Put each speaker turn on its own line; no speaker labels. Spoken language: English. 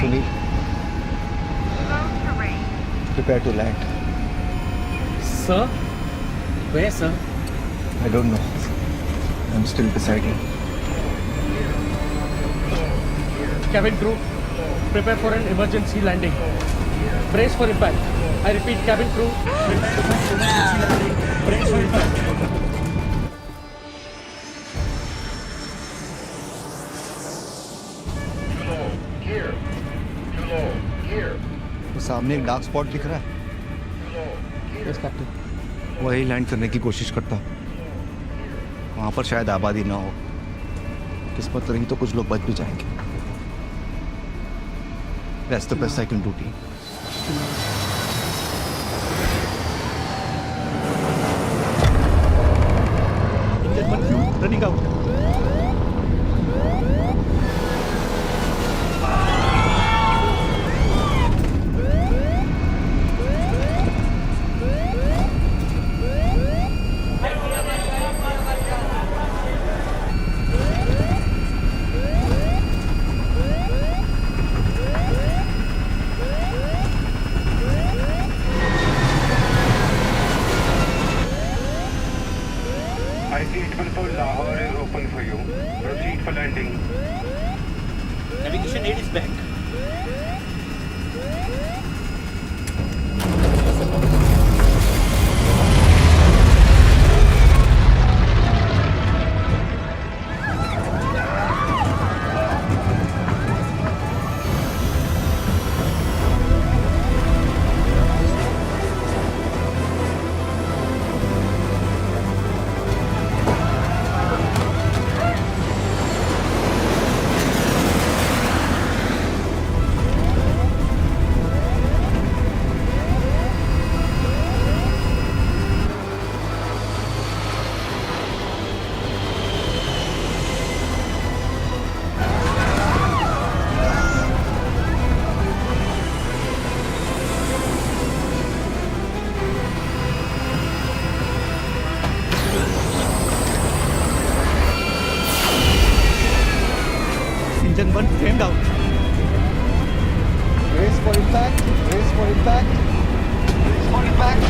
Sunil, prepare to land.
Sir? Where, sir?
I don't know. I'm still deciding.
Cabin crew, prepare for an emergency landing. Brace for impact. I repeat, cabin crew, prepare for emergency landing. Brace for impact.
वो सामने एक dark spot दिख रहा है.
Yes, Captain.
वही land करने की कोशिश करता. वहाँ पर शायद आबादी ना हो. किस्मत रही तो कुछ लोग बच भी जाएंगे. That's the best I can do, team. Engine 1 fuel running out.
IT-814 Lahore is open for you. Proceed for landing.
Navigation aid is back.
Engine 1 flamed out. Brace for impact. Brace for impact. Brace for impact.